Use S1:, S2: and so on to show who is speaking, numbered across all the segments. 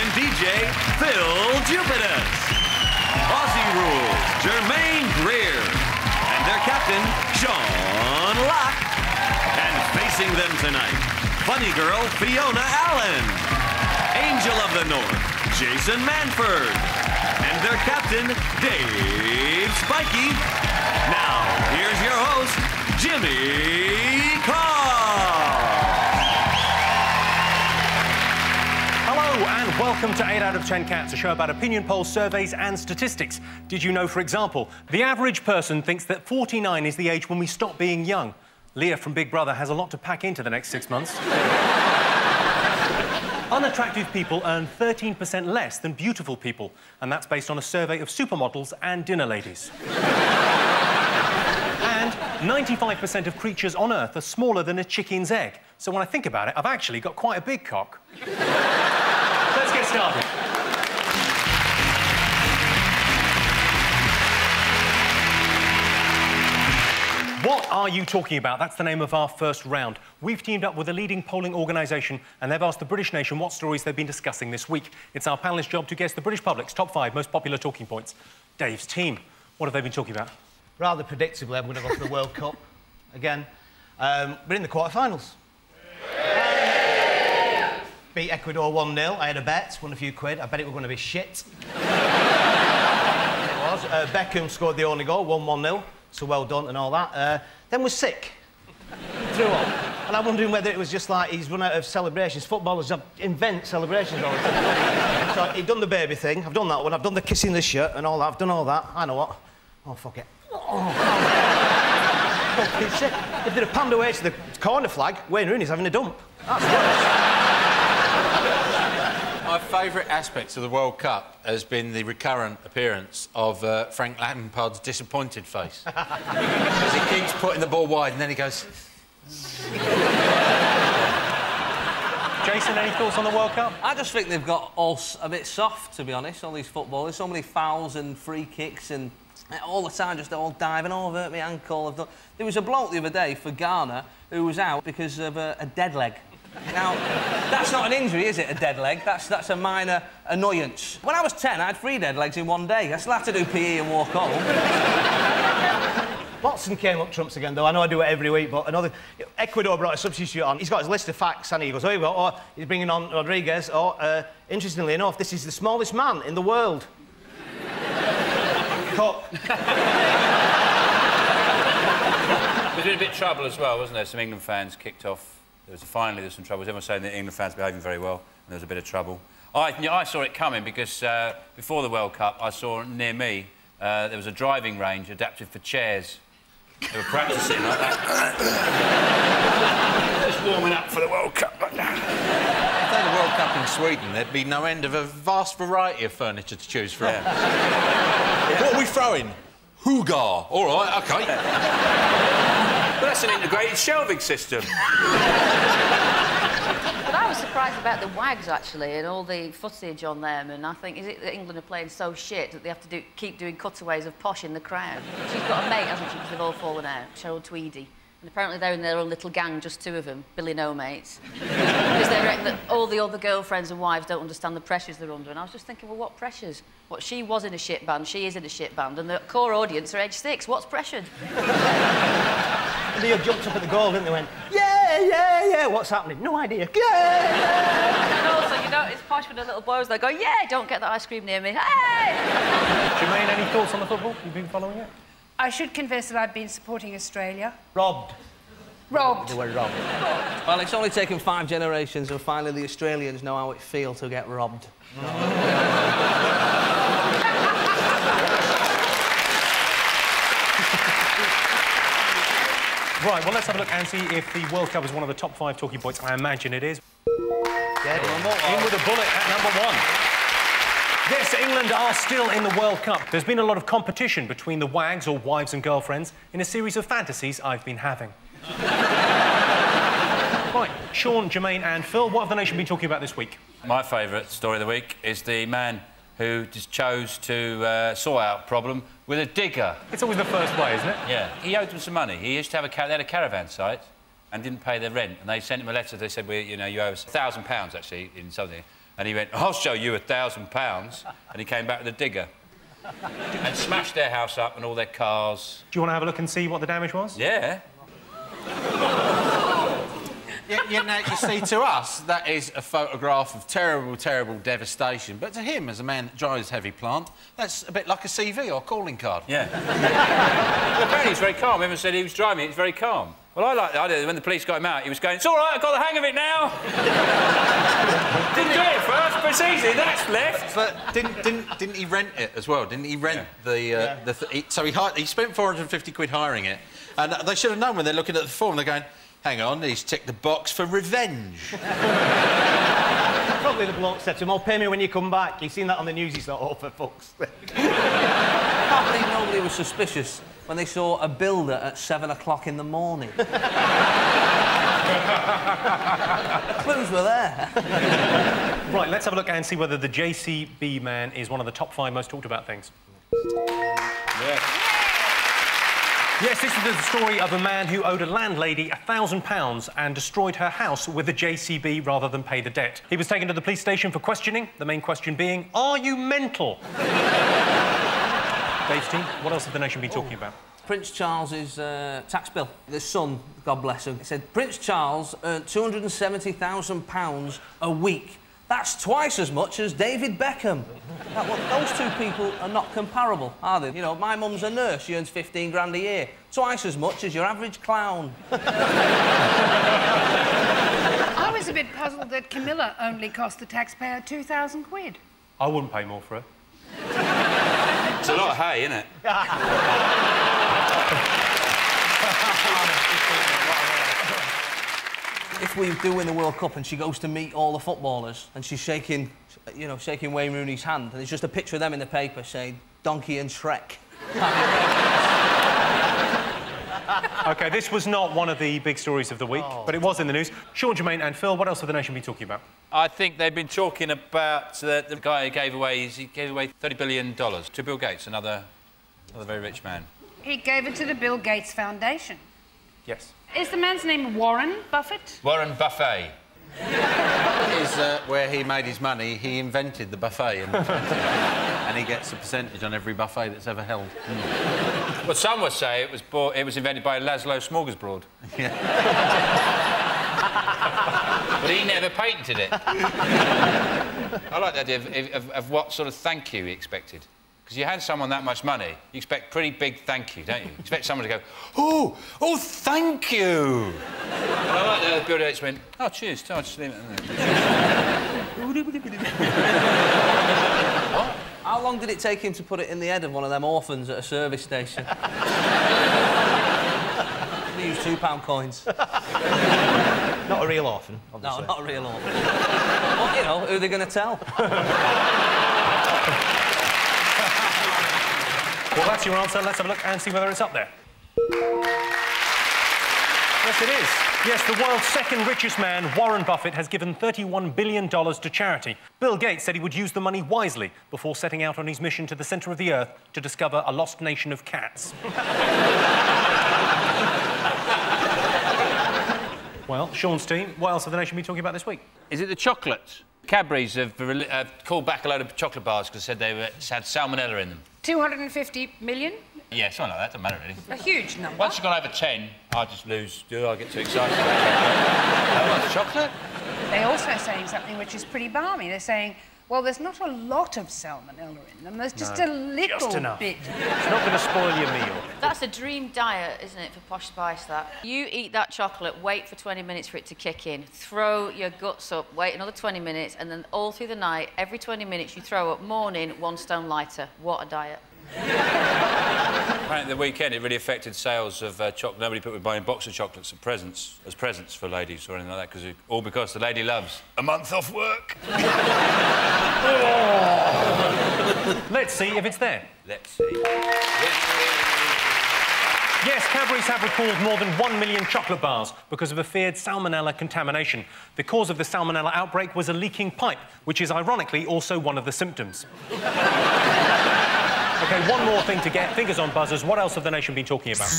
S1: and DJ Phil Jupitus. Aussie Rules, Jermaine Greer. And their captain, Sean Locke. And facing them tonight, funny girl Fiona Allen. Angel of the North, Jason Manford. And their captain, Dave Spikey. Now, here's your host, Jimmy Carr.
S2: Hello and welcome to 8 out of 10 Cats, a show about opinion polls, surveys and statistics. Did you know, for example, the average person thinks that 49 is the age when we stop being young? Leah from Big Brother has a lot to pack into the next 6 months. Unattractive people earn 13% less than beautiful people, and that's based on a survey of supermodels and dinner ladies. And 95% of creatures on Earth are smaller than a chicken's egg. So when I think about it, I've actually got quite a big cock. Let's get started. What are you talking about? That's the name of our first round. We've teamed up with a leading polling organisation and they've asked the British nation what stories they've been discussing this week. It's our panellists' job to guess the British public's top 5 most popular talking points. Dave's team, what have they been talking about?
S3: Rather predictably, I'm going to go for the World Cup again. We're in the quarter-finals. Beat Ecuador 1-0. I had a bet, won a few quid. I bet it was going to be shit. It was. Beckham scored the only goal, won 1-0. So well done and all that. Then was sick. Threw up. And I'm wondering whether it was just like he's run out of celebrations. Footballers invent celebrations all the time. So he'd done the baby thing. I've done that one. I've done the kissing the shirt and all that. I've done all that. I know what. Oh, fuck it. Oh. Fucking shit. If they'd have panned away to the corner flag, Wayne Rooney's having a dump. That's worse.
S4: My favourite aspects of the World Cup has been the recurrent appearance of Frank Lampard's disappointed face. As he keeps putting the ball wide and then he goes...
S2: Jason, any thoughts on the World Cup?
S5: I just think they've got all a bit soft, to be honest, all these footballers. So many fouls and free kicks and all the time just all diving over at my ankle. There was a bloke the other day for Ghana who was out because of a dead leg. Now, that's not an injury, is it, a dead leg? That's a minor annoyance. When I was 10, I had 3 dead legs in one day. I still had to do PE and walk home.
S3: Watson came up trumps again, though. I know I do it every week, but another... Ecuador brought a substitute on. He's got his list of facts, and he goes, oh, you've got... Oh, he's bringing on Rodriguez. Oh, interestingly enough, this is the smallest man in the world. Cup.
S4: There's been a bit of trouble as well, wasn't there? Some England fans kicked off. Finally, there's some trouble. Everyone's saying that England fans are behaving very well, and there was a bit of trouble. I saw it coming because before the World Cup, I saw near me there was a driving range adapted for chairs. They were practising like that. Just warming up for the World Cup. If they had the World Cup in Sweden, there'd be no end of a vast variety of furniture to choose from. Yeah. What are we throwing? Hoogar. All right, OK. But that's an integrated shelving system.
S6: But I was surprised about the Wags, actually, and all the footage on them, and I think, is it that England are playing so shit that they have to keep doing cutaways of Posh in the crowd? She's got a mate, hasn't she, because they've all fallen out, Cheryl Tweedy. And apparently they're in their own little gang, just 2 of them, Billy No-Mates. Because they reckon that all the other girlfriends and wives don't understand the pressures they're under. And I was just thinking, well, what pressures? What, she was in a shit band, she is in a shit band, and the core audience are age 6. What's pressured?
S3: And they jumped up at the goal, didn't they? Went, yeah, yeah, yeah. What's happening? No idea. Yeah, yeah.
S6: And also, you know, it's Posh with the little boys. They go, yeah, don't get that ice cream near me. Hey!
S2: Jermaine, any thoughts on the football? You've been following it?
S7: I should confess that I've been supporting Australia.
S3: Robbed.
S7: Robbed.
S3: They were robbed.
S5: Well, it's only taken 5 generations and finally the Australians know how it feels to get robbed.
S2: Right, well, let's have a look and see if the World Cup is one of the top 5 talking points. I imagine it is.
S3: Yeah,
S2: in with a bullet at number 1. Yes, England are still in the World Cup. There's been a lot of competition between the Wags, or wives and girlfriends, in a series of fantasies I've been having. Right, Sean, Jermaine and Phil, what have the nation been talking about this week?
S4: My favourite story of the week is the man who just chose to sort out a problem with a digger.
S2: It's always the first way, isn't it?
S4: Yeah. He owed them some money. He used to have they had a caravan site and didn't pay their rent. And they sent him a letter. They said, well, you know, you owe us £1,000, actually, in something. And he went, I'll show you £1,000. And he came back with a digger. And smashed their house up and all their cars.
S2: Do you want to have a look and see what the damage was?
S4: Yeah.
S8: You see, to us, that is a photograph of terrible, terrible devastation. But to him, as a man that drives heavy plant, that's a bit like a CV or calling card.
S4: Yeah. Well, apparently he's very calm. Everyone said he was driving, he's very calm. Well, I like the idea that when the police got him out, he was going, it's all right, I've got the hang of it now. Didn't do it at first, but it's easy, that's left.
S8: But didn't he rent it as well? Didn't he rent so he spent 450 quid hiring it. And they should have known when they're looking at the form, they're going, hang on, he's ticked the box for revenge.
S3: Probably the bloke said to him, oh, pay me when you come back. You've seen that on the news, he's not, oh, for fuck's sake.
S5: I can't believe nobody was suspicious when they saw a builder at 7 o'clock in the morning. Clues were there.
S2: Right, let's have a look and see whether the JCB man is one of the top 5 most talked about things.
S4: Yes.
S2: Yes, this is the story of a man who owed a landlady £1,000 and destroyed her house with a JCB rather than pay the debt. He was taken to the police station for questioning, the main question being, are you mental? Dave's team, what else have the nation been talking about?
S5: Prince Charles's tax bill. His son, God bless him, he said Prince Charles earned £270,000 a week. That's twice as much as David Beckham. Now, well, those two people are not comparable, are they? You know, my mum's a nurse, she earns 15 grand a year. Twice as much as your average clown.
S7: I was a bit puzzled that Camilla only cost the taxpayer 2,000 quid.
S2: I wouldn't pay more for her.
S4: It's a lot of hay, isn't it?
S5: If we do win the World Cup and she goes to meet all the footballers and she's shaking, you know, shaking Wayne Rooney's hand and it's just a picture of them in the paper saying Donkey and Shrek.
S2: OK, this was not one of the big stories of the week, but it was in the news. Sean, Jermaine and Phil, what else have the nation been talking about?
S4: I think they've been talking about the guy who gave away $30 billion to Bill Gates, another very rich man.
S7: He gave it to the Bill Gates Foundation.
S2: Yes.
S7: Is the man's name Warren Buffett?
S4: Warren Buffet.
S8: Is where he made his money, he invented the buffet and he gets a percentage on every buffet that's ever held.
S4: Well, some would say it was invented by Laszlo Smorgasbord.
S8: Yeah.
S4: But he never patented it. I like the idea of what sort of thank you he expected. Because you hand someone that much money, you expect pretty big thank you, don't you? You expect someone to go, oh, thank you. And I like that Bill Gates went, oh, cheers, I'll just leave it there.
S5: What? How long did it take him to put it in the head of one of them orphans at a service station? They use £2 coins.
S3: Not a real orphan, obviously.
S5: No, not a real orphan. Well, you know, who are they going to tell?
S2: Well, that's your answer. Let's have a look and see whether it's up there. Yes, it is. Yes, the world's second richest man, Warren Buffett, has given $31 billion to charity. Bill Gates said he would use the money wisely before setting out on his mission to the centre of the Earth to discover a lost nation of cats. Well, Sean's team, what else have the nation been talking about this week?
S4: Is it the chocolates? Cadbury's have called back a load of chocolate bars because they said they had salmonella in them. 250
S7: million?
S4: Yeah, something like that, doesn't matter really.
S7: A huge number.
S4: Once you've gone over 10, I just lose. I get too excited. Chocolate?
S7: They're also saying something which is pretty balmy. They're saying, well, there's not a lot of salmonella in them. There's just a little bit.
S2: It's not going to spoil your meal.
S6: That's a dream diet, isn't it, for Posh Spice, that? You eat that chocolate, wait for 20 minutes for it to kick in, throw your guts up, wait another 20 minutes, and then all through the night, every 20 minutes you throw up, morning, 1 stone lighter. What a diet.
S4: Apparently, the weekend, it really affected sales of chocolate. Nobody would be buying box of chocolates as presents for ladies or anything like that, all because the lady loves a month off work.
S2: Let's see if it's there.
S4: Let's see.
S2: Yes, Cadbury's have recalled more than 1 million chocolate bars because of a feared salmonella contamination. The cause of the salmonella outbreak was a leaking pipe, which is ironically also one of the symptoms. OK, one more thing to get. Fingers on buzzers. What else have the nation been talking about?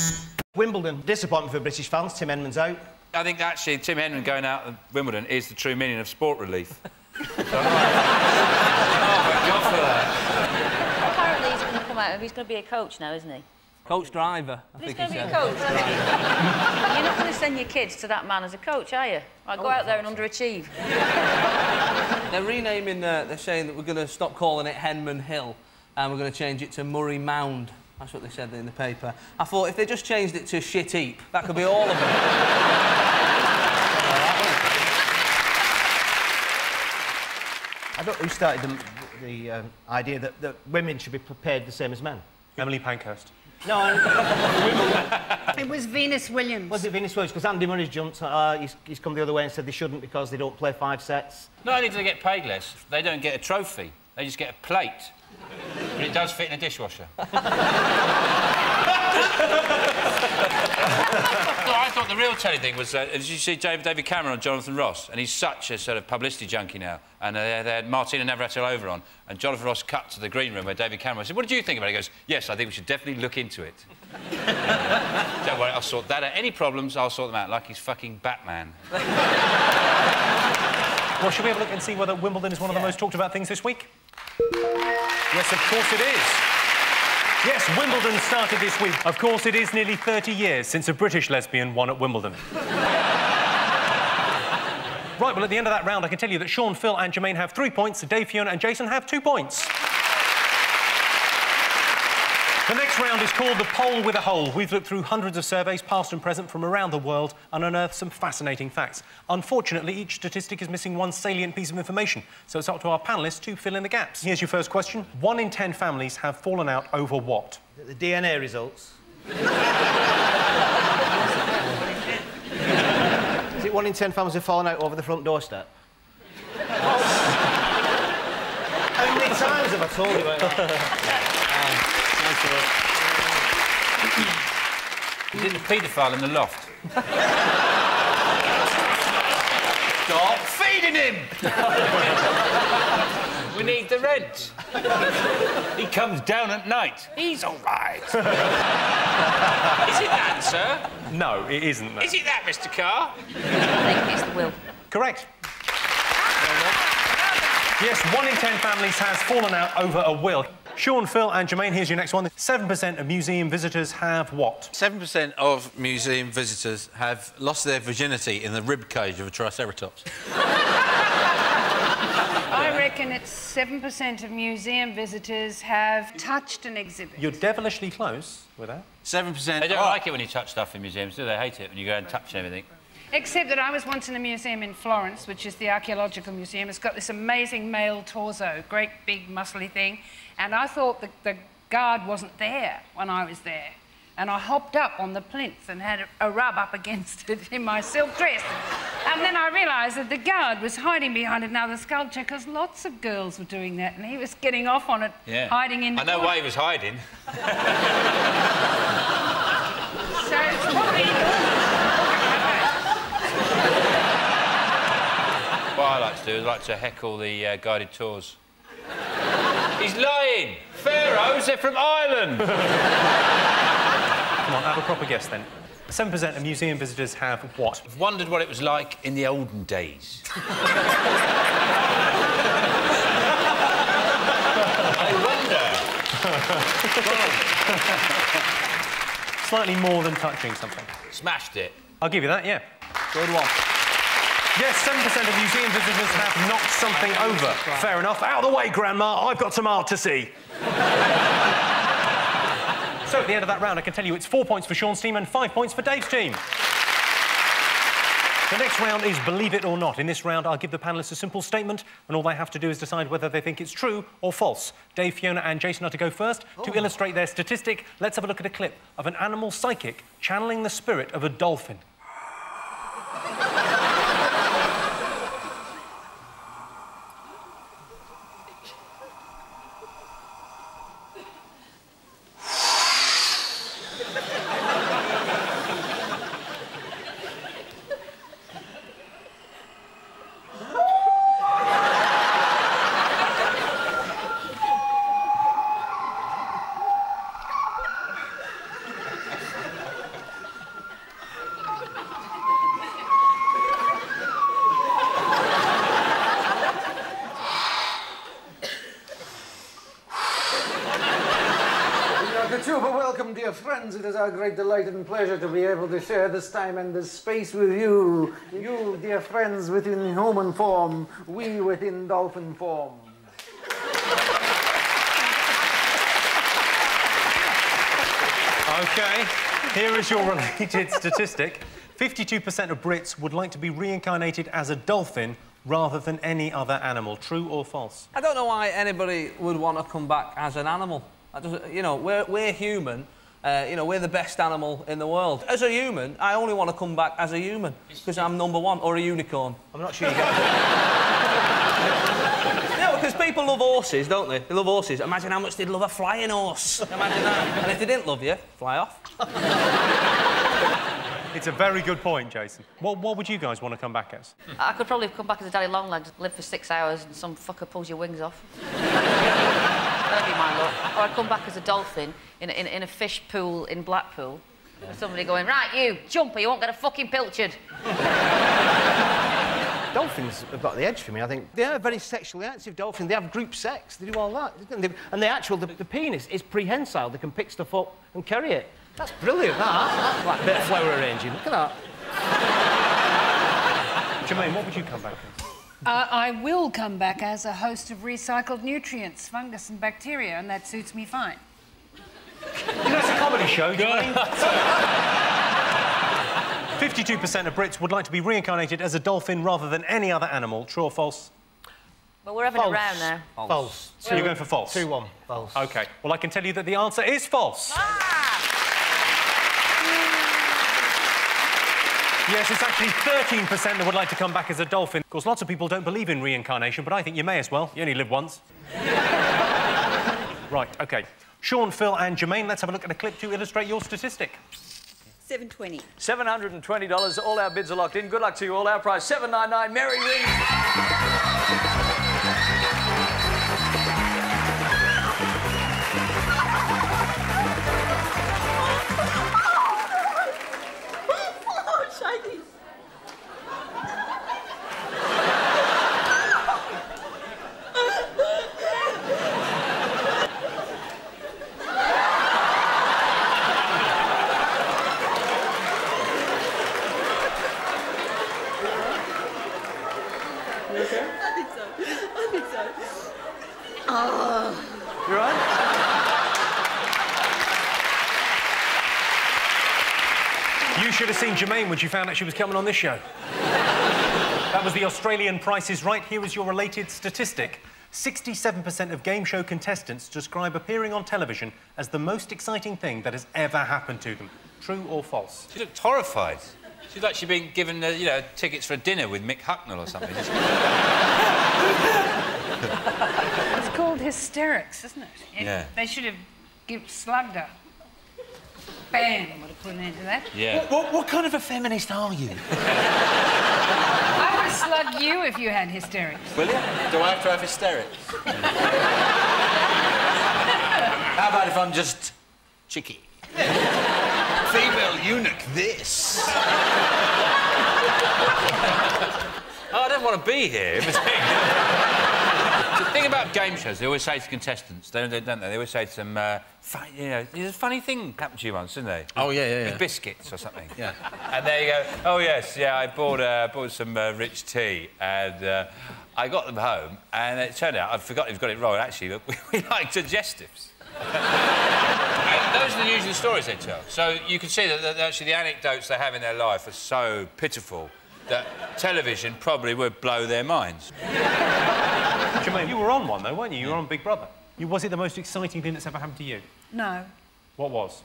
S3: Wimbledon. Disappointment for British fans. Tim Henman's out.
S4: I think, actually, Tim Henman going out of Wimbledon is the true meaning of sport relief.
S6: Apparently he's going to come out. He's going to be a coach now, isn't he?
S5: Coach driver, I
S6: He's
S5: think
S6: going
S5: he
S6: to be
S5: said.
S6: a coach, isn't he? You're not going to send your kids to that man as a coach, are you? Right, go out there and underachieve.
S5: They're renaming, they're saying that we're going to stop calling it Henman Hill and we're going to change it to Murray Mound. That's what they said in the paper. I thought if they just changed it to Shit Heap, that could be all of it.
S3: I don't know who started the idea that women should be prepared the same as men.
S2: Emily Pankhurst.
S3: No,
S7: It was Venus Williams.
S3: was it Venus Williams? Because Andy Murray's jumped. He's come the other way and said they shouldn't because they don't play 5 sets.
S4: Not only do they get paid less, they don't get a trophy. They just get a plate. But it does fit in a dishwasher. No, I thought the real telling thing was, did you see David Cameron on Jonathan Ross? And he's such a sort of publicity junkie now. And they had Martina Navratilova on, and Jonathan Ross cut to the green room where David Cameron said, "What did you think about it?" He goes, "Yes, I think we should definitely look into it." Don't worry, I'll sort that out. Any problems, I'll sort them out, like he's fucking Batman.
S2: Well, should we have a look and see whether Wimbledon is one of the most talked about things this week? Yes, of course it is. Yes, Wimbledon started this week. Of course, it is nearly 30 years since a British lesbian won at Wimbledon. Right, well, at the end of that round, I can tell you that Sean, Phil and Jermaine have 3 points, Dave, Fiona and Jason have 2 points. The next round is called the Poll with a Hole. We've looked through hundreds of surveys, past and present, from around the world and unearthed some fascinating facts. Unfortunately, each statistic is missing one salient piece of information, so it's up to our panellists to fill in the gaps. Here's your first question. 1 in 10 families have fallen out over what?
S3: The DNA results. Is it 1 in 10 families have fallen out over the front doorstep? How many times have I told you about that?
S4: He's in the paedophile in the loft. Stop feeding him! We need the rent. He comes down at night. He's all right. Is it that, sir?
S2: No, it isn't that.
S4: Is it that, Mr. Carr?
S6: I think it's the will.
S2: Correct. Yes, 1 in 10 families has fallen out over a will. Sean, Phil and Jermaine, here's your next one. 7% of museum visitors have what?
S8: 7% of museum visitors have lost their virginity in the rib cage of a triceratops.
S7: I reckon it's 7% of museum visitors have touched an exhibit.
S2: You're devilishly close with that.
S8: 7%...
S4: They don't like it when you touch stuff in museums, do they? Hate it when you go and touch everything.
S7: Except that I was once in a museum in Florence, which is the archaeological museum. It's got this amazing male torso, great big muscly thing, and I thought the guard wasn't there when I was there. And I hopped up on the plinth and had a rub up against it in my silk dress. And then I realised that the guard was hiding behind another sculpture because lots of girls were doing that, and he was getting off on it, hiding in the
S4: I know why he was hiding.
S7: So it's probably...
S4: What I like to do is I like to heckle the guided tours. He's lying! Pharaohs, they're from Ireland!
S2: Come on, have a proper guess then. 7% of museum visitors have what?
S4: I've wondered what it was like in the olden days. I wonder.
S2: Slightly more than touching something.
S4: Smashed it.
S2: I'll give you that, yeah.
S5: Good one.
S2: Yes, 7% of museum visitors have knocked something over. Fair enough. Out of the way, Grandma. I've got some art to see. So, at the end of that round, I can tell you it's 4 points for Sean's team and 5 points for Dave's team. The next round is Believe It or Not. In this round, I'll give the panellists a simple statement, and all they have to do is decide whether they think it's true or false. Dave, Fiona and Jason are to go first. To illustrate their statistic, let's have a look at a clip of an animal psychic channeling the spirit of a dolphin.
S9: dear friends, it is our great delight and pleasure to be able to share this time and this space with you. You, dear friends, within human form, we within dolphin form.
S2: OK, here is your related statistic. 52% of Brits would like to be reincarnated as a dolphin rather than any other animal. True or false?
S5: I don't know why anybody would want to come back as an animal. You know, we're human. You know, we're the best animal in the world. As a human, I only want to come back as a human because I'm #1, or a unicorn.
S3: I'm not sure you get
S5: No, because people love horses, don't they? They love horses. Imagine how much they'd love a flying horse. Imagine that. And if they didn't love you, fly off.
S2: It's a very good point, Jason. What would you guys want to come back as?
S6: I could probably come back as a daddy longlegs, live for 6 hours and some fucker pulls your wings off. That'd be my luck. Or I'd come back as a dolphin in a fish pool in Blackpool. With somebody going, right, you, jump or you won't get a fucking pilchard.
S3: Dolphins have got the edge for me, I think. They are very sexually active dolphins. They have group sex. They do all that. And the penis is prehensile. They can pick stuff up and carry it. That's brilliant, that. That's like a bit of flower arranging. Look at that.
S2: Jermaine, what would you come back as?
S7: I will come back as a host of recycled nutrients, fungus and bacteria, and that suits me fine.
S2: You know, it's a comedy show, Jermaine. 52% of Brits would like to be reincarnated as a dolphin rather than any other animal. True or false?
S6: But we're having a round now.
S3: False.
S2: So you're going for false?
S3: 2-1. False.
S2: OK. Well, I can tell you that the answer is false. Yes, it's actually 13% that would like to come back as a dolphin. Of course, lots of people don't believe in reincarnation, but I think you may as well. You only live once. Right, OK. Sean, Phil and Jermaine, let's have a look at a clip to illustrate your statistic.
S10: $720.
S11: $720. All our bids are locked in. Good luck to you all. Our prize, $799. Merry wins. You right?
S2: You should have seen Jermaine when she found out she was coming on this show. That was the Australian Price is Right. Here is your related statistic. 67% of game show contestants describe appearing on television as the most exciting thing that has ever happened to them. True or false?
S4: She looked horrified. She's like she'd been given, you know, tickets for a dinner with Mick Hucknall or something.
S7: It's called hysterics, isn't it?
S4: Yeah.
S7: They should have slugged her. Bam! Would have put an end to that.
S4: Yeah.
S8: What kind of a feminist are you?
S7: I would slug you if you had hysterics.
S8: Will you? Do I have to have hysterics? How about if I'm just cheeky? Female eunuch, this.
S4: Oh, I don't want to be here. The thing about game shows, they always say to contestants, don't they? They always say to them, you know, there's a funny thing happened to you once, didn't they?
S8: Oh, yeah.
S4: With biscuits or something.
S8: Yeah.
S4: And there you go, oh, yes, yeah, I bought some rich tea and I got them home and it turned out, I forgot you've got it wrong, actually, but we like digestives. And those are the usual stories they tell. So you can see that actually the anecdotes they have in their life are so pitiful that television probably would blow their minds.
S2: Jermaine, you were on one, though, weren't you? You were on Big Brother. Was it the most exciting thing that's ever happened to you?
S7: No.
S2: What was?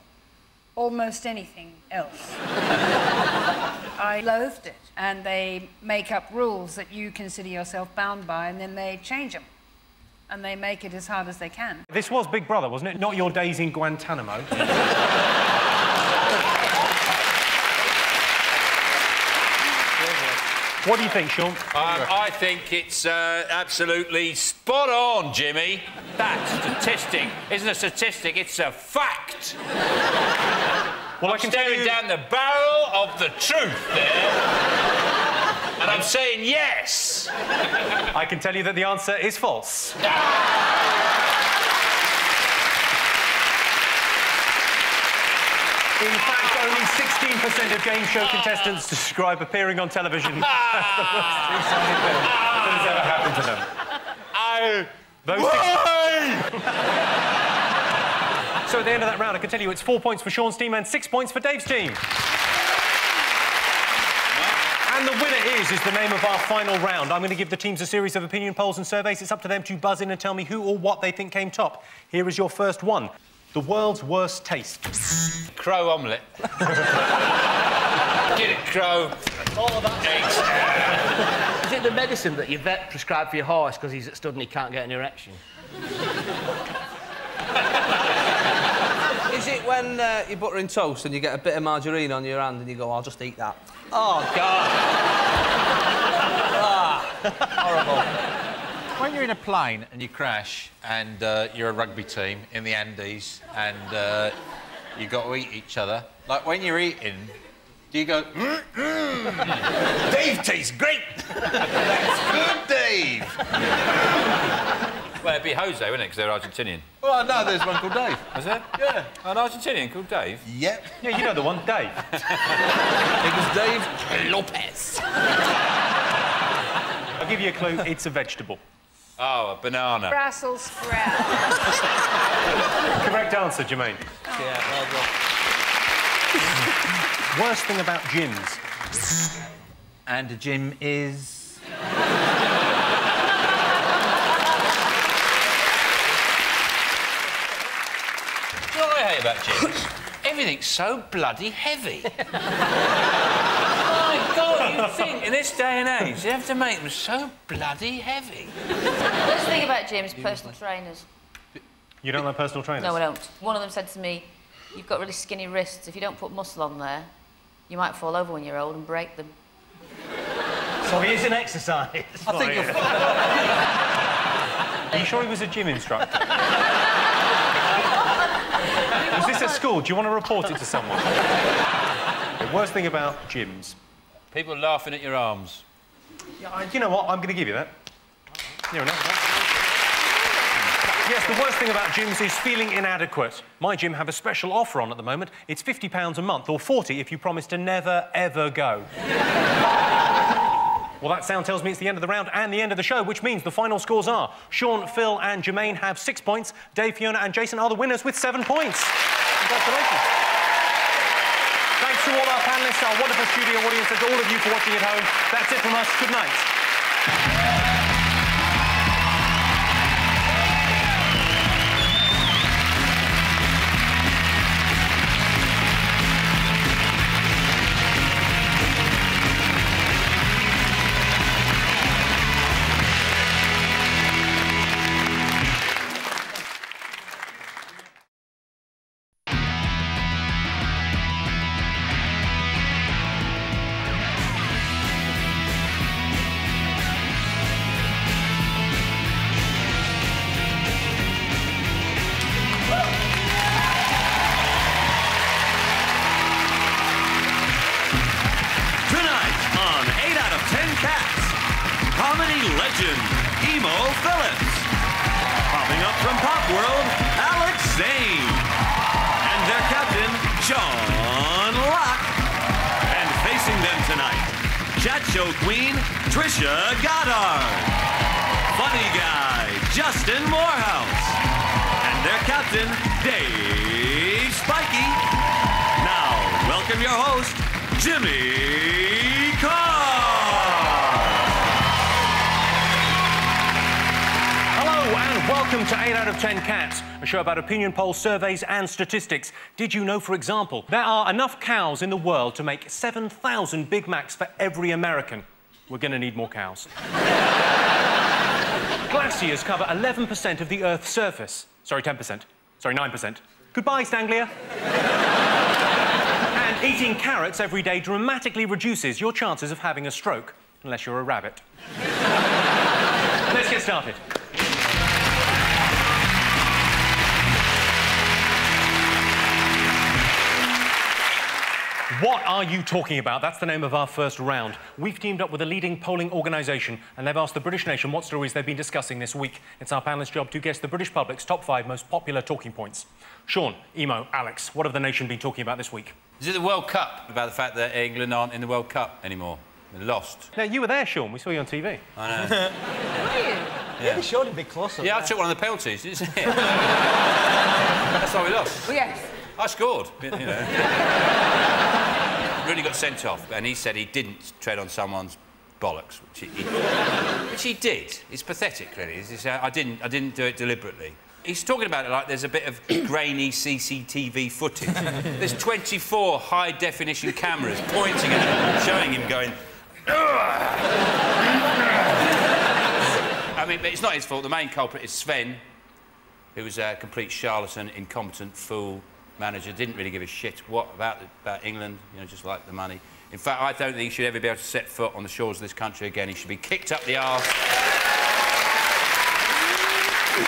S7: Almost anything else. I loathed it. And they make up rules that you consider yourself bound by, and then they change them. And they make it as hard as they can.
S2: This was Big Brother, wasn't it? Not your days in Guantanamo. What do you think, Sean?
S4: I think it's absolutely spot on, Jimmy. That statistic isn't a statistic, it's a fact.
S2: Well,
S4: I'm staring down the barrel of the truth there. And I'm saying yes.
S2: I can tell you that the answer is false.
S4: Ah!
S2: In fact, only 16% of game show contestants describe appearing on television as the most two-sided film that has ever happened to them. So at the end of that round, I can tell you it's 4 points for Sean's team and 6 points for Dave's team. And the winner is the name of our final round. I'm going to give the teams a series of opinion polls and surveys. It's up to them to buzz in and tell me who or what they think came top. Here is your first one. The world's worst taste.
S4: Crow omelette. Get it, crow.
S3: All that eggs. Is it the medicine that your vet prescribed for your horse because he's stood and he can't get an erection?
S5: Is it when you're buttering toast and you get a bit of margarine on your hand and you go, I'll just eat that?
S3: Oh, God.
S5: Horrible.
S8: When you're in a plane and you crash and you're a rugby team in the Andes and you've got to eat each other, like when you're eating, do you go, Dave tastes great! That's good, Dave!
S4: Well, it'd be Jose, wouldn't it, because they're Argentinian?
S8: Well, no, there's one called Dave.
S4: Is there?
S8: Yeah.
S4: An Argentinian called Dave?
S8: Yep.
S2: Yeah, you know the one, Dave.
S8: It was Dave Lopez.
S2: I'll give you a clue, it's a vegetable.
S4: Oh, a banana.
S7: Brussels sprout.
S2: Correct answer, Jermaine.
S5: Yeah, well done.
S2: Worst thing about gyms.
S8: And a gym is...
S4: You know what I hate about gyms? Everything's so bloody heavy. My God, you think in this day and age you have to make them so bloody heavy?
S6: Worst thing about gyms, personal trainers.
S2: You don't like personal trainers?
S6: No, I don't. One of them said to me, you've got really skinny wrists. If you don't put muscle on there, you might fall over when you're old and break them.
S3: So he is an exercise.
S8: I think you're...
S2: Are you sure he was a gym instructor? Was this at school? Do you want to report it to someone? The worst thing about gyms.
S4: People laughing at your arms.
S2: Yeah, you know what? I'm going to give you that. Here enough. Yes, the worst thing about gyms is feeling inadequate. My gym have a special offer on at the moment. It's £50 a month, or £40 if you promise to never, ever go. Well, that sound tells me it's the end of the round and the end of the show, which means the final scores are Sean, Phil and Jermaine have 6 points. Dave, Fiona and Jason are the winners with 7 points. Congratulations. Thanks to all our panellists, our wonderful studio audience, and to all of you for watching at home. That's it from us. Good night. Dave Spikey. Now, welcome your host, Jimmy Carr. Hello and welcome to 8 out of 10 Cats, a show about opinion polls, surveys and statistics. Did you know, for example, there are enough cows in the world to make 7,000 Big Macs for every American? We're going to need more cows. Glaciers cover 11% of the Earth's surface. Sorry, 10%. Sorry, 9%. Goodbye, Stanglia. And eating carrots every day dramatically reduces your chances of having a stroke, unless you're a rabbit. Let's get started. What are you talking about? That's the name of our first round. We've teamed up with a leading polling organisation and they've asked the British nation what stories they've been discussing this week. It's our panellists' job to guess the British public's top 5 most popular talking points. Sean, Emo, Alex, what have the nation been talking about this week?
S4: Is it the World Cup? About the fact that England aren't in the World Cup anymore? They're lost.
S2: No, you were there, Sean. We saw you on TV.
S4: I know.
S6: Were you?
S3: Yeah, you showed a big close-up.
S4: Yeah, I took one of the penalties, didn't you? That's why we lost.
S6: Well, yes.
S4: I scored, you know. Really got sent off, and he said he didn't tread on someone's bollocks, which he did. It's pathetic, really. I didn't do it deliberately. He's talking about it like there's a bit of grainy CCTV footage. There's 24 high-definition cameras pointing at him, showing him going... I mean, but it's not his fault. The main culprit is Sven, who was a complete charlatan, incompetent fool manager, didn't really give a shit about England, you know, just like the money. In fact, I don't think he should ever be able to set foot on the shores of this country again. He should be kicked up the arse.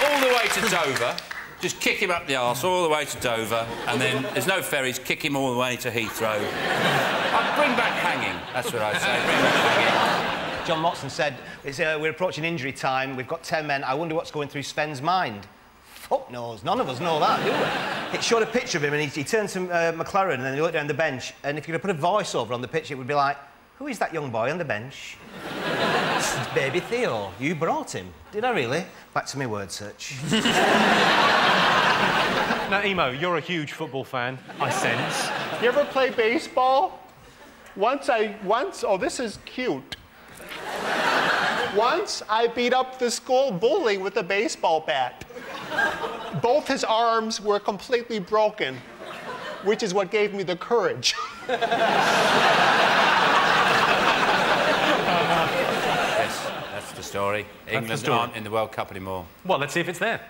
S4: All the way to Dover. Just kick him up the arse all the way to Dover, and then there's no ferries, kick him all the way to Heathrow. I'd bring back hanging, that's what I say, bring back hanging.
S3: John Watson said, we're approaching injury time, we've got 10 men, I wonder what's going through Sven's mind. Fuck knows, none of us know that, do we? It showed a picture of him and he turned to McLaren and then he looked down the bench, and if you could put a voiceover on the pitch, it would be like, who is that young boy on the bench? It's baby Theo. You brought him. Did I really? Back to my word search.
S2: Now, Emo, you're a huge football fan, I sense.
S12: You ever play baseball? Oh, this is cute. Once I beat up the school bully with a baseball bat. Both his arms were completely broken, which is what gave me the courage.
S4: Yes, that's the story. England aren't in the World Cup anymore.
S2: Well, let's see if it's there.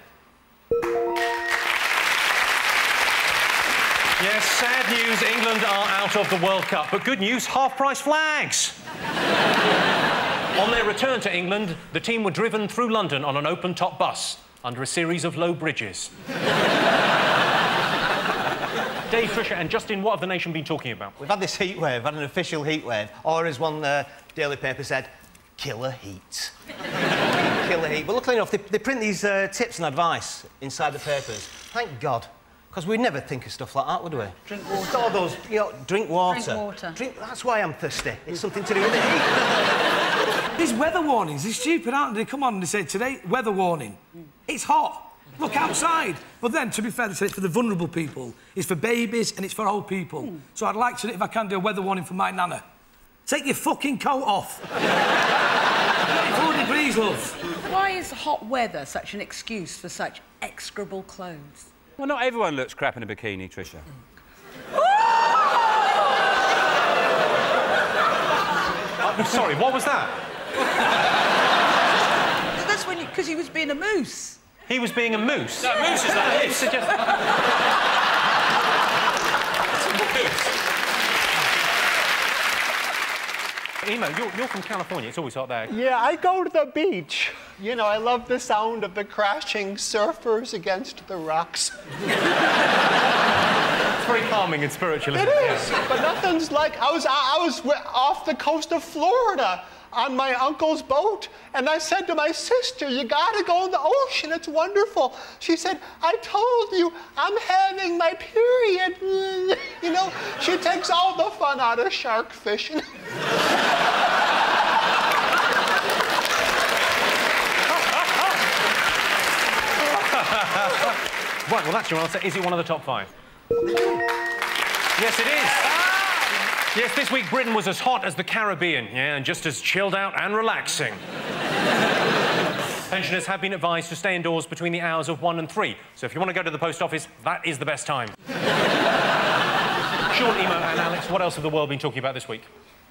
S2: Yes, sad news, England are out of the World Cup. But good news, half-price flags. On their return to England, the team were driven through London on an open-top bus under a series of low bridges. Dave, Trisha and Justin, what have the nation been talking about?
S3: We've had this heat wave, had an official heat wave, or as one daily paper said, killer heat. Killer heat. But luckily enough, they print these tips and advice inside the papers. Thank God. Because we'd never think of stuff like that, would we?
S6: Drink water.
S3: Just all those, you know, drink water.
S6: Drink water.
S3: That's why I'm thirsty. It's something to do with the heat.
S13: These weather warnings, they're stupid, aren't they? Come on, and they say, today, weather warning. It's hot. Look outside. But then, to be fair, they say it's for the vulnerable people. It's for babies and it's for old people. So I'd like to, if I can, do a weather warning for my nana. Take your fucking coat off. 4 degrees, love.
S14: Why is hot weather such an excuse for such execrable clothes?
S4: Well, not everyone looks crap in a bikini, Trisha.
S2: Sorry, what was that?
S14: That's when because he was being a moose.
S2: He was being a moose?
S4: No, moose is like this.
S2: Emo, you're from California. It's always hot there.
S12: Yeah, I go to the beach. You know, I love the sound of the crashing surfers against the rocks.
S2: It's very calming and spiritual, isn't it?
S12: It is, but nothing's like... I was off the coast of Florida on my uncle's boat, and I said to my sister, you gotta go in the ocean, it's wonderful. She said, I told you, I'm having my period. You know, she takes all the fun out of shark fishing.
S2: Right, well, that's your answer. Is it one of the top 5? Yes, it is. Yes, this week Britain was as hot as the Caribbean, yeah, and just as chilled out and relaxing. Pensioners have been advised to stay indoors between the hours of 1 and 3, so if you want to go to the post office, that is the best time. Sean, Emo and Alex, what else have the world been talking about this week?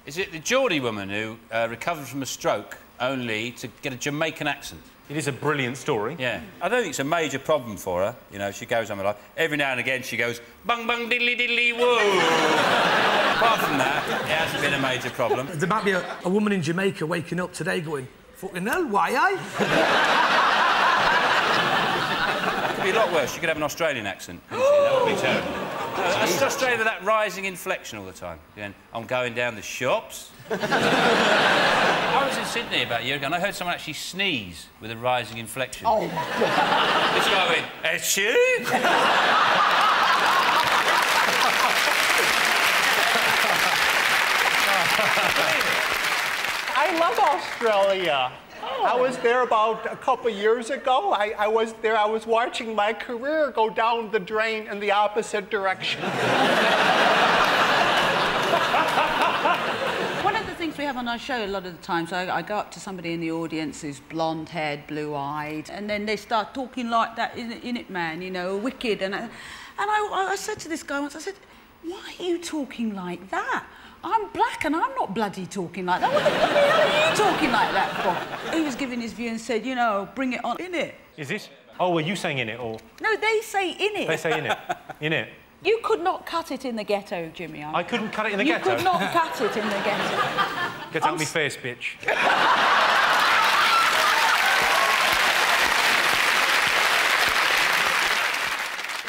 S4: Is it the Geordie woman who recovered from a stroke only to get a Jamaican accent?
S2: It is a brilliant story.
S4: Yeah. I don't think it's a major problem for her. You know, she goes on with life. Every now and again she goes, bung, bung, diddly, diddly, whoa. Apart from that, it hasn't been a major problem.
S13: There might be a woman in Jamaica waking up today going, fucking hell, why I?
S4: It could be a lot worse. She could have an Australian accent, couldn't she? That would be terrible. That's frustrating with that rising inflection all the time. Going, I'm going down the shops. I was in Sydney about a year ago and I heard someone actually sneeze with a rising inflection.
S14: Oh, God.
S4: This guy went, achoo!
S12: I love Australia. I was there about a couple years ago. I was there, I was watching my career go down the drain in the opposite direction.
S14: One of the things we have on our show a lot of the times, I go up to somebody in the audience who's blonde-haired, blue-eyed, and then they start talking like that, in it, man, you know, wicked. And I said to this guy once, I said, why are you talking like that? I'm black and I'm not bloody talking like that. What the bloody hell are you talking like that for? He was giving his view and said, you know, bring it on, innit.
S2: Is this? Oh, were you saying in it or?
S14: No, they say innit.
S2: They say in it. In it.
S14: You could not cut it in the ghetto, Jimmy.
S2: I couldn't cut it in the ghetto?
S14: You could not cut it in the ghetto.
S2: Get out me face, bitch.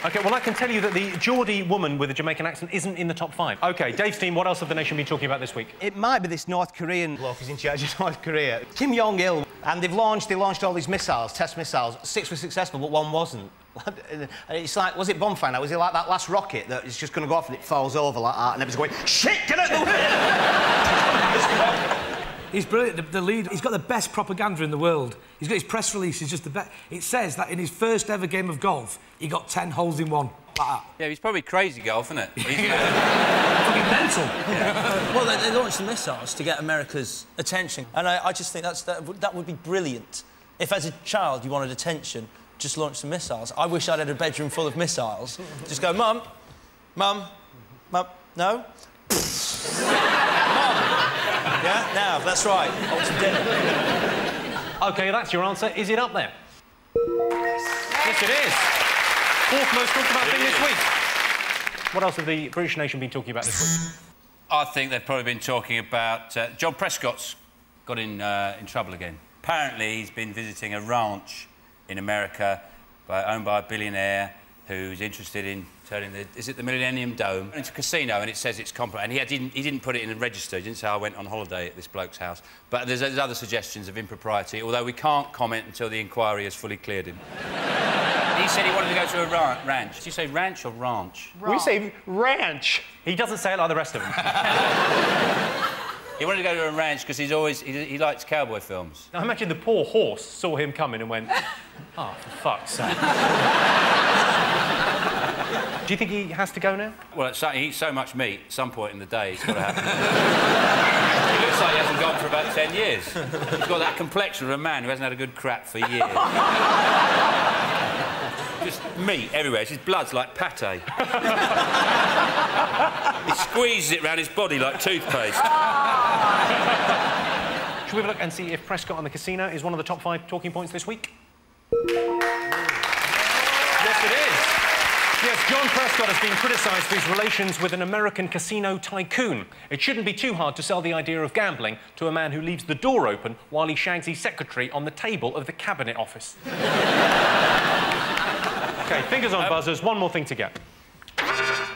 S2: OK, well, I can tell you that the Geordie woman with a Jamaican accent isn't in the top 5. OK, Dave's team, what else have the nation been talking about this week?
S3: It might be this North Korean bloke who's in charge of North Korea. Kim Jong-il. And they launched all these missiles, test missiles. 6 were successful, but 1 wasn't. And it's like, was it bonfire now? Was it like that last rocket that is just going to go off and it falls over like that and everyone's going, shit, get out of the way!
S13: He's brilliant, the lead. He's got the best propaganda in the world. He's got his press release, he's just the best. It says that in his first ever game of golf, he got 10 holes in 1. Like that.
S4: Yeah, he's probably crazy golf, isn't it? He's
S13: fucking mental.
S15: Yeah. Well, they launched the missiles to get America's attention, and I just think that would be brilliant. If, as a child, you wanted attention, just launch the missiles. I wish I'd had a bedroom full of missiles. Just go, Mum, Mum, Mum, no? Mum! Yeah, now, that's right. I want some dinner.
S2: OK, that's your answer. Is it up there? Yes, it is. 4th most talked about thing this week. What else have the British nation been talking about this week?
S4: I think they've probably been talking about John Prescott's got in trouble again. Apparently, he's been visiting a ranch in America owned by a billionaire who's interested in turning the Millennium Dome into a casino, and it says it's compromised. And he didn't put it in the register. He didn't say I went on holiday at this bloke's house. But there's other suggestions of impropriety, although we can't comment until the inquiry has fully cleared him. He said he wanted to go to a ranch. Did you say ranch or ranch?
S12: We say ranch.
S2: He doesn't say it like the rest of them.
S4: He wanted to go to a ranch because he likes cowboy films.
S2: Now, imagine the poor horse saw him coming and went, oh, for fuck's sake. Do you think he has to go now?
S4: Well, he eats so much meat, at some point in the day, it's got to happen. He looks like he hasn't gone for about 10 years. He's got that complexion of a man who hasn't had a good crap for years. Just meat everywhere. His blood's like pate. He squeezes it round his body like toothpaste.
S2: Shall we have a look and see if Prescott and the casino is one of the top 5 talking points this week? Yes, it is. Yes, John Prescott has been criticised for his relations with an American casino tycoon. It shouldn't be too hard to sell the idea of gambling to a man who leaves the door open while he shags his secretary on the table of the Cabinet Office. OK, fingers on buzzers. One more thing to get.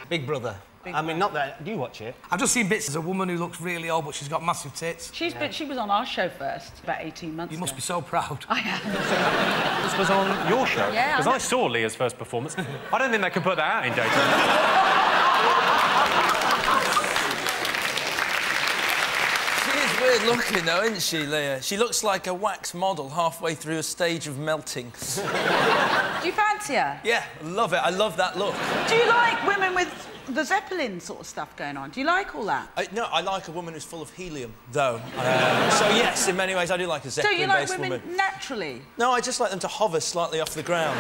S3: Big Brother. I mean, not that... Do you watch it?
S13: I've just seen bits. There's a woman who looks really old, but she's got massive tits.
S14: She was on our show first, about 18 months ago.
S13: You must be so proud.
S14: I am.
S2: This was on your show?
S14: Yeah.
S2: Because I saw Leah's first performance. I don't think they can put that out in data.
S15: She is weird looking, though, isn't she, Leah? She looks like a wax model halfway through a stage of melting.
S14: Do you fancy her?
S15: Yeah, I love it. I love that look.
S14: Do you like women with the Zeppelin sort of stuff going on? Do you like all that?
S15: No, I like a woman who's full of helium, though. So, yes, in many ways, I do like a Zeppelin-based
S14: woman. So you like women naturally?
S15: No, I just like them to hover slightly off the ground.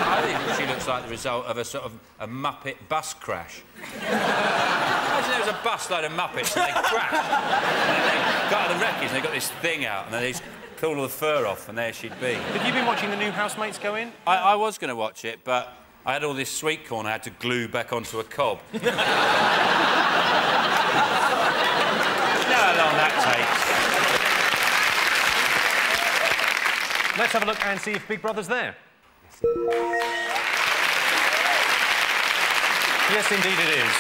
S4: I think she looks like the result of a sort of a Muppet bus crash. Imagine there was a busload of Muppets and they crashed. And then they got out of the wreckage and they got this thing out and then they just pulled all the fur off and there she'd be.
S2: Have you been watching the new Housemates go in?
S4: I was going to watch it, but I had all this sweet corn I had to glue back onto a cob. You know how long that takes.
S2: Let's have a look and see if Big Brother's there. Yes, indeed it is.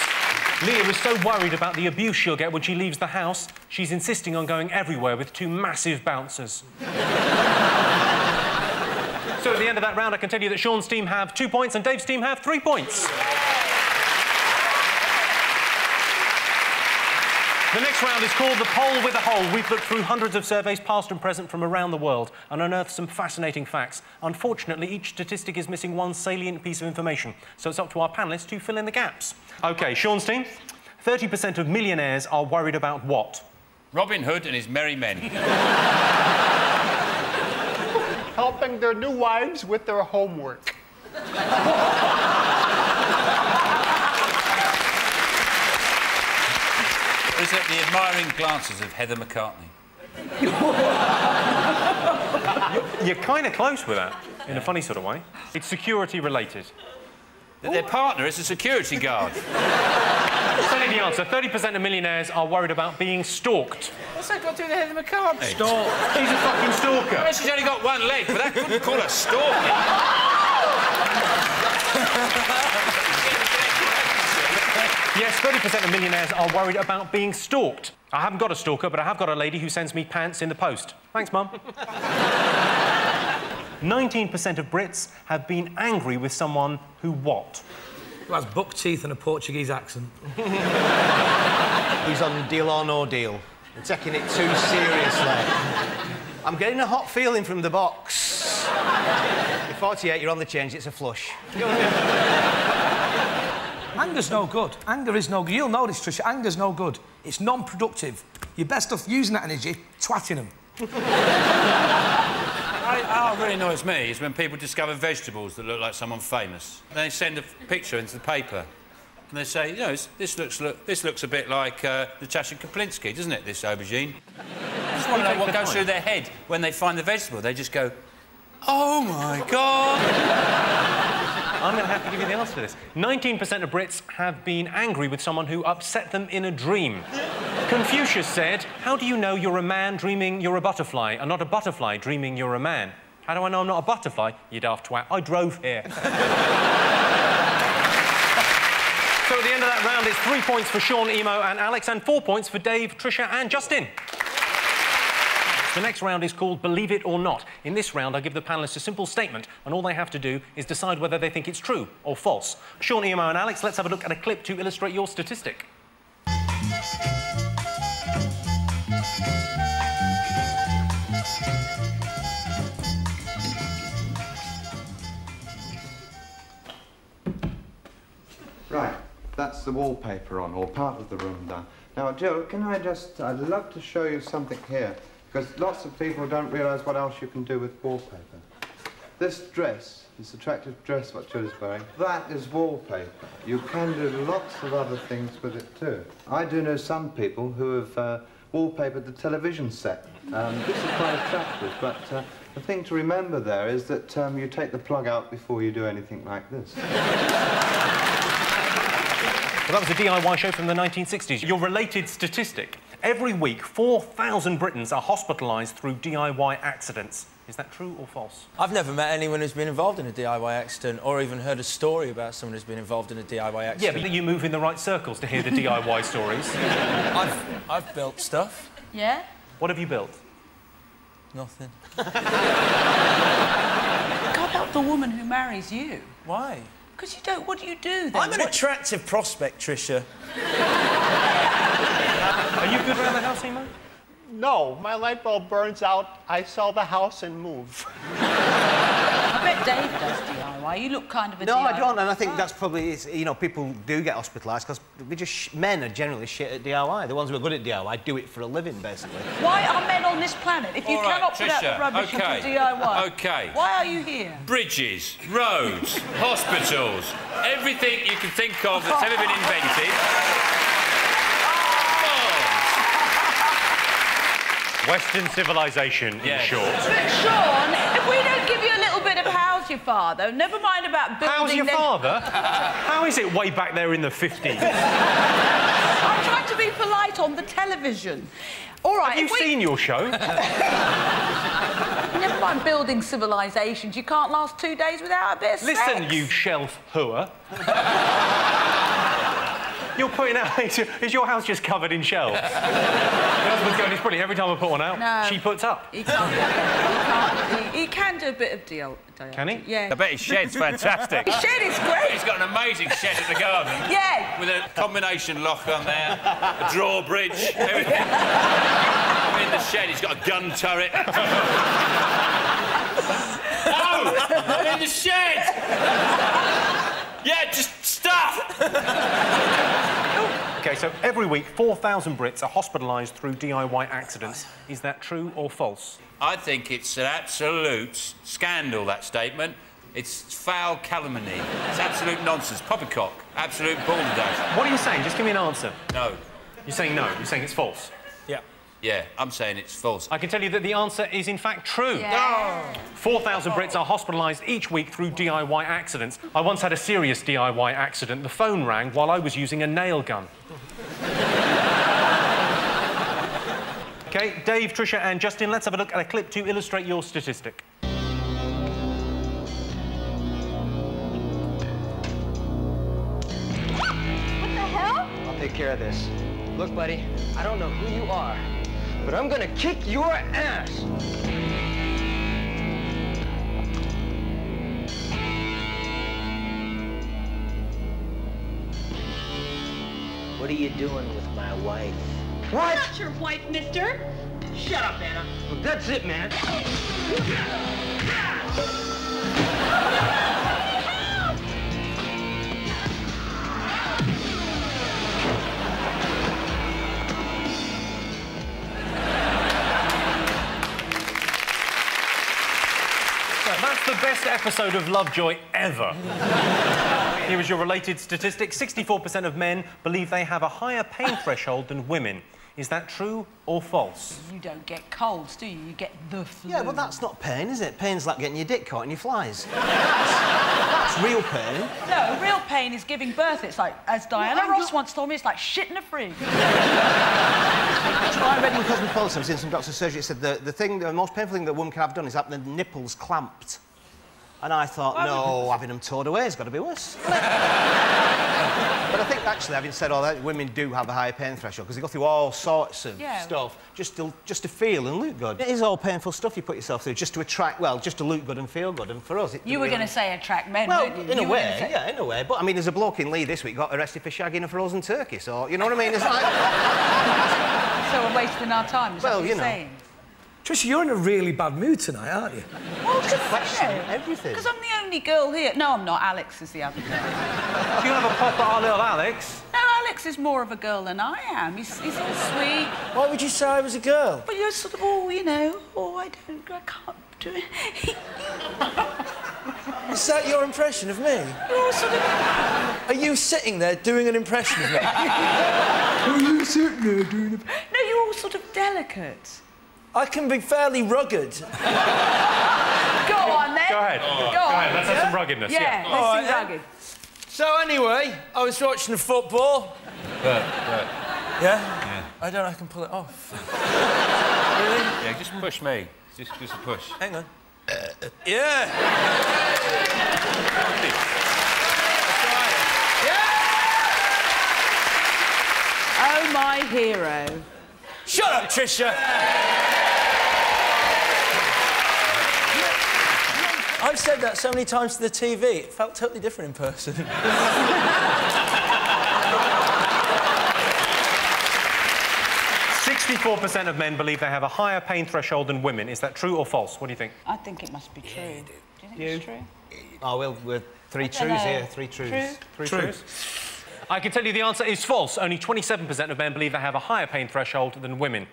S2: Leah is so worried about the abuse she'll get when she leaves the house, she's insisting on going everywhere with 2 massive bouncers. So at the end of that round, I can tell you that Sean's team have 2 points and Dave's team have 3 points. The next round is called the Poll with a Hole. We've looked through hundreds of surveys, past and present, from around the world and unearthed some fascinating facts. Unfortunately, each statistic is missing one salient piece of information, so it's up to our panellists to fill in the gaps. OK, Sean's team, 30% of millionaires are worried about what?
S4: Robin Hood and his merry men.
S12: Helping their new wives with their homework.
S4: Is it the admiring glances of Heather McCartney?
S2: You're kind of close with that, in a funny sort of way. It's security-related.
S4: That their partner is a security guard.
S2: Say the answer. 30% of millionaires are worried about being stalked.
S4: What's that got to do with Heather McCartney?
S2: Stalk. He's a fucking stalker.
S4: Well, she's only got 1 leg, but that couldn't call her stalking.
S2: Yes, 30% of millionaires are worried about being stalked. I haven't got a stalker, but I have got a lady who sends me pants in the post. Thanks, Mum. 19% of Brits have been angry with someone who what?
S13: Who has buck teeth and a Portuguese accent.
S3: He's on Deal or No Deal. I'm taking it too seriously. I'm getting a hot feeling from the box. You're 48, you're on the change, it's a flush.
S13: Anger's no good. Anger is no good. You'll know this, Tricia. Anger's no good. It's non-productive. You're best off using that energy, twatting them.
S4: What really annoys me is when people discover vegetables that look like someone famous. They send a picture into the paper and they say, you know, this looks a bit like Natasha Kaplinsky, doesn't it, this aubergine? I just want to know what goes through their head when they find the vegetable. They just go, oh, my God.
S2: I'm going to have to give you the answer to this. 19% of Brits have been angry with someone who upset them in a dream. Confucius said, how do you know you're a man dreaming you're a butterfly and not a butterfly dreaming you're a man? How do I know I'm not a butterfly, you daft twat? I drove here. So at the end of that round, it's 3 points for Sean, Emo and Alex and 4 points for Dave, Tricia and Justin. The next round is called Believe It or Not. In this round, I give the panellists a simple statement, and all they have to do is decide whether they think it's true or false. Sean, Emo and Alex, let's have a look at a clip to illustrate your statistic.
S16: Right, that's the wallpaper on, or part of the room done. Now, Jill, I'd love to show you something here, because lots of people don't realise what else you can do with wallpaper. This dress, this attractive dress what Jill's wearing, that is wallpaper. You can do lots of other things with it too. I do know some people who have wallpapered the television set. This is quite attractive, but the thing to remember there is that you take the plug out before you do anything like this.
S2: Well, that was a DIY show from the 1960s. Your related statistic. Every week, 4,000 Britons are hospitalised through DIY accidents. Is that true or false?
S15: I've never met anyone who's been involved in a DIY accident or even heard a story about someone who's been involved in a DIY accident.
S2: Yeah, but you move in the right circles to hear the DIY stories.
S15: I've built stuff.
S14: Yeah?
S2: What have you built?
S15: Nothing.
S14: God help the woman who marries you.
S15: Why?
S14: Because you don't... What do you do, then?
S15: I'm an attractive prospect, Tricia.
S2: Are you good around the house, Emo?
S12: No, my light bulb burns out, I sell the house and move.
S14: I bet Dave does DIY. You look kind of a
S3: No,
S14: DIY.
S3: I don't, and I think that's probably, you know, people do get hospitalised because men are generally shit at DIY. The ones who are good at DIY do it for a living, basically.
S14: Why are men on this planet if you
S4: All right,
S14: cannot put out
S4: Tricia,
S14: the rubbish
S4: OK.
S14: into DIY?
S4: OK.
S14: Why are you here?
S4: Bridges, roads, hospitals, everything you can think of that's ever been invented.
S2: Western civilization, in short.
S14: But, Sean, if we don't give you a little bit of how's your father, never mind about building...
S2: How's your father? How is it way back there in the 50s?
S14: I'm trying to be polite on the television. All right,
S2: Have you seen your show?
S14: Never mind building civilisations. You can't last 2 days without a bit of sex.
S2: Listen, you shelf hooer. You're putting out... Is your house just covered in shelves? Your husband's going, it's brilliant. Every time I put one out,
S14: No.
S2: she puts up.
S14: He can do a bit of deal.
S2: Can he?
S14: Yeah.
S4: I bet his shed's fantastic.
S14: His shed is great.
S4: He's got an amazing shed at the garden.
S14: Yeah.
S4: With a combination lock on there, a drawbridge, everything. I'm in the shed, he's got a gun turret. No! I'm in the shed! Yeah, just stuff!
S2: OK, so every week, 4,000 Brits are hospitalised through DIY accidents. Is that true or false?
S4: I think it's an absolute scandal, that statement. It's foul calumny. It's absolute nonsense. Poppycock. Absolute balderdash.
S2: What are you saying? Just give me an answer.
S4: No.
S2: You're saying no. You're saying it's false.
S15: Yeah.
S4: Yeah, I'm saying it's false.
S2: I can tell you that the answer is, in fact, true.
S14: Yeah.
S2: 4,000 Brits are hospitalised each week through DIY accidents. I once had a serious DIY accident. The phone rang while I was using a nail gun. OK, Dave, Tricia and Justin, let's have a look at a clip to illustrate your statistic.
S17: What the hell? I'll take care of this. Look, buddy, I don't know who you are, but I'm gonna kick your ass. What are you doing with my wife? What?
S18: Not your wife, mister.
S17: Shut up, Anna. Look, that's it, man.
S2: That's the best episode of Lovejoy ever. Here is your related statistic. 64% of men believe they have a higher pain threshold than women. Is that true or false?
S14: You don't get colds, do you? You get the flu.
S3: Yeah, but that's not pain, is it? Pain's like getting your dick caught in your flies. That's real pain.
S14: No, real pain is giving birth. It's like, as Diana Ross once told me, it's like shit in a fridge.
S3: I read in Cosmopolitan, I was in some doctor's surgery, it said the most painful thing that a woman can have done is have the nipples clamped. And I thought, no, having them towed away has got to be worse. But I think, actually, having said all that, women do have a higher pain threshold because they go through all sorts of stuff just to feel and look good. It is all painful stuff you put yourself through just to attract, well, just to look good and feel good. And for us, it...
S14: You were going to say attract men,
S3: well,
S14: weren't you?
S3: in a way, yeah, in a way. But, I mean, there's a bloke in Lee this week got arrested for shagging a frozen turkey, so, you know what I mean? It's like...
S14: So we're wasting our time, is that what you're saying?
S13: Tricia, you're in a really bad mood tonight, aren't you?
S14: Well, just
S3: questioning everything.
S14: Because I'm the only girl here. No, I'm not. Alex is the other girl.
S2: Do you have a pop at our little Alex?
S14: No, Alex is more of a girl than I am. He's all sweet.
S15: Why would you say I was a girl?
S14: But you're sort of all, you know, I can't do it.
S15: Is that your impression of me?
S14: You're all sort of...
S15: Are you sitting there doing an impression of me?
S13: Are you sitting there doing a...
S14: No, you're all sort of delicate.
S15: I can be fairly rugged.
S14: Go on, then.
S2: Go ahead.
S14: Go on.
S2: Go ahead, let's have some ruggedness.
S14: Yeah, let's
S15: All
S14: do
S15: right,
S14: rugged.
S15: So, anyway, I was watching the football. Yeah?
S4: Yeah.
S15: I don't know if I can pull it off.
S4: Really? Yeah, just push me. Just a push.
S15: Hang on. Yeah.
S14: Oh, my hero.
S15: Shut up, Tricia! I've said that so many times to the TV, it felt totally different in person.
S2: 64% of men believe they have a higher pain threshold than women. Is that true or false? What do you think?
S14: I think it must be true. Do you think it's true?
S3: Oh, well, we're three truths here. Three truths.
S2: Three truths. I can tell you the answer is false. Only 27% of men believe they have a higher pain threshold than women.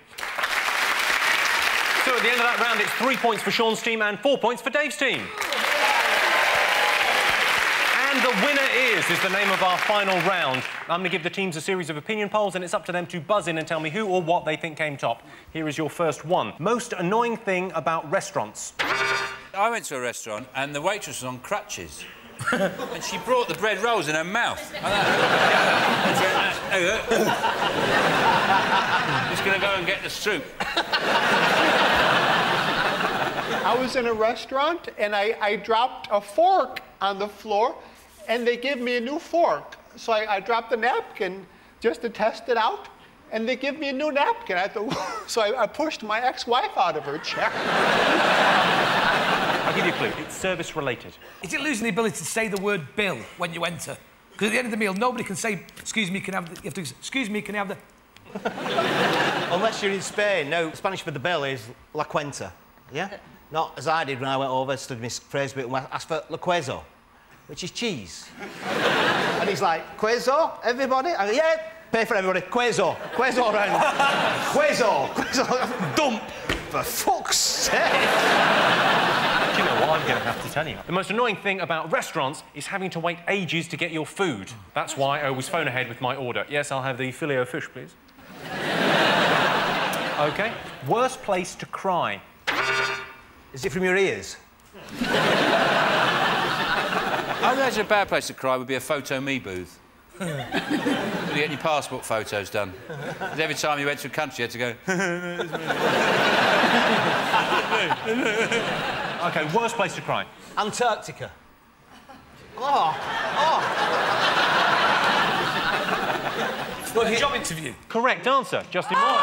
S2: So at the end of that round, it's 3 points for Sean's team and 4 points for Dave's team. And the winner is the name of our final round. I'm going to give the teams a series of opinion polls, and it's up to them to buzz in and tell me who or what they think came top. Here is your first one. Most annoying thing about restaurants.
S4: I went to a restaurant and the waitress was on crutches. And she brought the bread rolls in her mouth. Just gonna go and get the soup.
S12: I was in a restaurant and I dropped a fork on the floor and they gave me a new fork. So I dropped the napkin just to test it out. And they give me a new napkin. So I pushed my ex-wife out of her chair.
S2: I'll give you a clue. It's service-related.
S13: Is it losing the ability to say the word bill when you enter? Because at the end of the meal, nobody can say, excuse me, can I have the... You have to, excuse me, can I have the...
S3: Unless you're in Spain. No, Spanish for the bill is la cuenta. Yeah? Not as I did when I went over, stood my phrase bit, and asked for la queso, which is cheese. And he's like, queso, everybody? I go, yeah, pay for everybody. Queso. Queso around. Queso. Queso. Dump. For fuck's sake.
S2: Do you know what I'm going to have to tell you? The most annoying thing about restaurants is having to wait ages to get your food. That's why I always phone ahead with my order. Yes, I'll have the filet-o-fish, please. OK. Worst place to cry.
S3: Is it from your ears?
S4: I imagine a bad place to cry would be a photo me booth. You get your passport photos done. Because every time you went to a country, you had to go...
S2: OK, worst place to cry.
S3: Antarctica.
S13: What, a job interview?
S2: Correct answer, Justin Moore.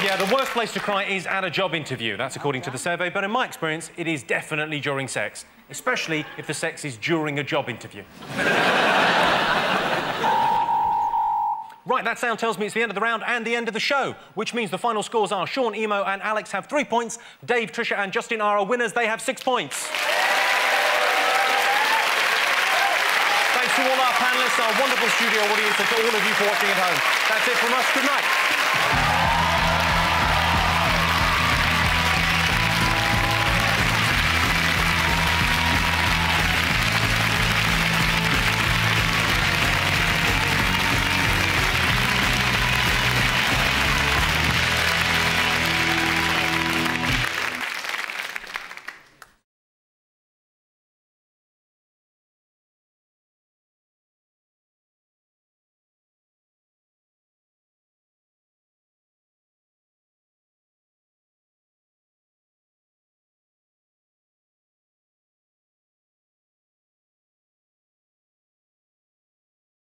S2: Yeah, the worst place to cry is at a job interview. That's according to the survey, but in my experience, it is definitely during sex, especially if the sex is during a job interview. Right, that sound tells me it's the end of the round and the end of the show, which means the final scores are Sean, Emo and Alex have 3 points, Dave, Tricia and Justin are our winners. They have 6 points. Thanks to all our panellists, our wonderful studio audience and to all of you for watching at home. That's it from us. Good night.